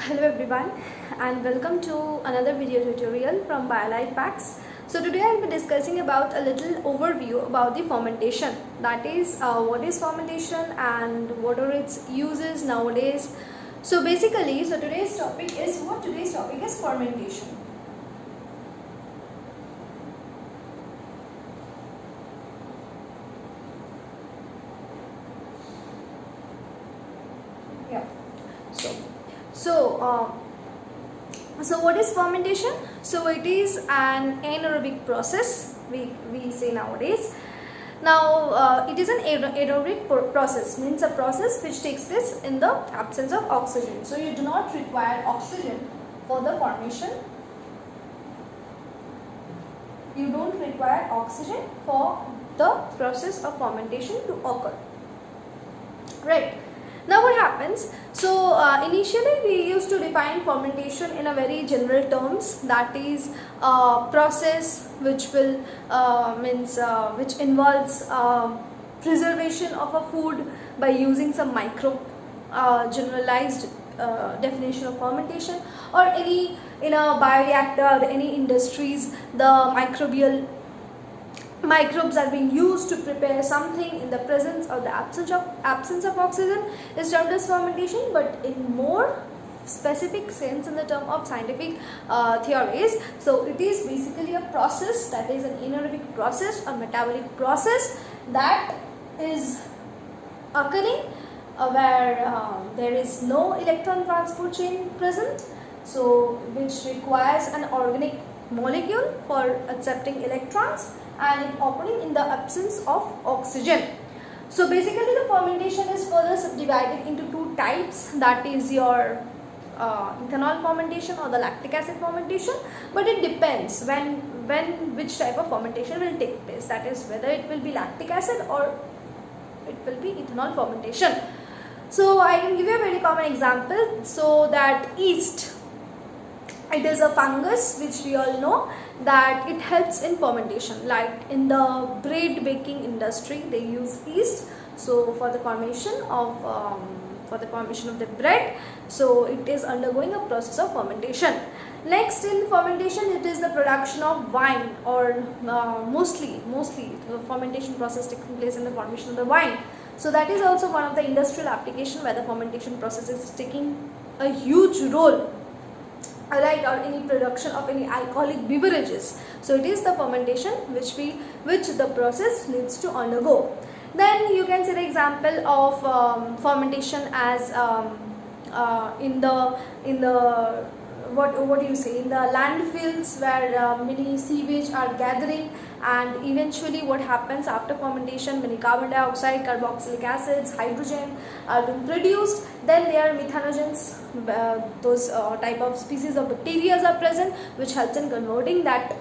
Hello everyone and welcome to another video tutorial from BioLife Facts. So today I will be discussing about a little overview about the fermentation. That is what is fermentation and what are its uses nowadays. So basically, today's topic is fermentation. Yeah. So what is fermentation? So it is an anaerobic process we say nowadays. Now it is an aerobic process, means a process which takes place in the absence of oxygen. So you do not require oxygen for the formation. You don't require oxygen for the process of fermentation to occur. Right. Now what happens? So initially we used to define fermentation in a very general terms, that is process which will which involves preservation of a food by using some generalized definition of fermentation, or any in a bioreactor or any industries the microbes are being used to prepare something in the presence or the absence of oxygen is termed as fermentation. But in more specific sense, in the term of scientific theories, so it is basically a process, that is an anaerobic process, a metabolic process that is occurring where there is no electron transport chain present, so which requires an organic molecule for accepting electrons, and it occurring in the absence of oxygen. So basically the fermentation is further subdivided into two types, that is your ethanol fermentation or the lactic acid fermentation. But it depends which type of fermentation will take place, that is whether it will be lactic acid or it will be ethanol fermentation. So I can give you a very common example. So that yeast, it is a fungus which we all know that it helps in fermentation. Like in the bread baking industry, they use yeast so for the formation of the bread. So it is undergoing a process of fermentation. Next in fermentation, it is the production of wine, or mostly the fermentation process taking place in the formation of the wine. So that is also one of the industrial application where the fermentation process is taking a huge role, right, or any production of any alcoholic beverages. So it is the fermentation which the process needs to undergo. Then you can see the example of fermentation as in the what do you say, in the landfills where many sewage are gathering, and eventually what happens after fermentation, many carbon dioxide, carboxylic acids, hydrogen are being produced. Then there are methanogens, those type of species of bacteria are present, which helps in converting that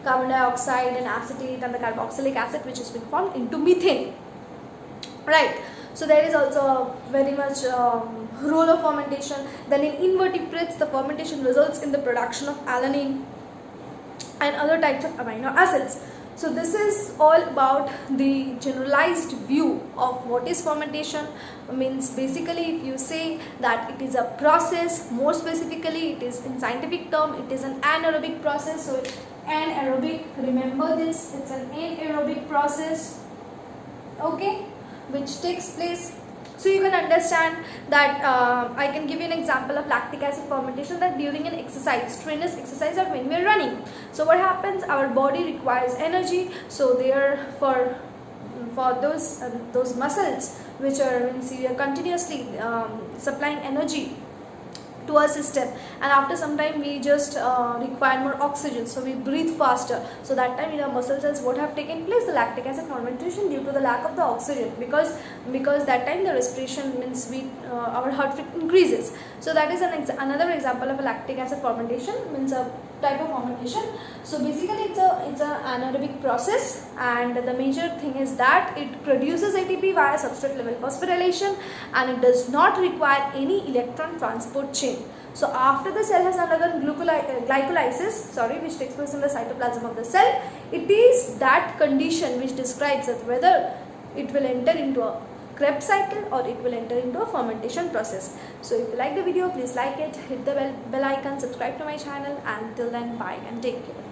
carbon dioxide and acetate and the carboxylic acid which has been formed into methane, right. So there is also very much role of fermentation. Then in invertebrates, the fermentation results in the production of alanine and other types of amino acids. So this is all about the generalized view of what is fermentation. Means basically, if you say that it is a process, more specifically it is in scientific term, it is an anaerobic process. So anaerobic, remember this, it's an anaerobic process, okay, which takes place. So you can understand that I can give you an example of lactic acid fermentation, that during an exercise, strenuous exercise, or when we are running. So what happens, our body requires energy. So there for those muscles which are, means we are continuously supplying energy to our system, and after some time we just require more oxygen, so we breathe faster. So that time in our muscle cells, what have taken place, the lactic acid fermentation, due to the lack of the oxygen, because that time the respiration, means our heart rate increases. So that is another example of a lactic acid fermentation, means a type of fermentation. So basically it's a anaerobic process, and the major thing is that it produces ATP via substrate level phosphorylation, and it does not require any electron transport chain. So after the cell has undergone glycolysis, which takes place in the cytoplasm of the cell, it is that condition which describes that whether it will enter into a Krebs cycle, or it will enter into a fermentation process. So if you like the video, please like it, hit the bell icon, subscribe to my channel, and till then, bye and take care.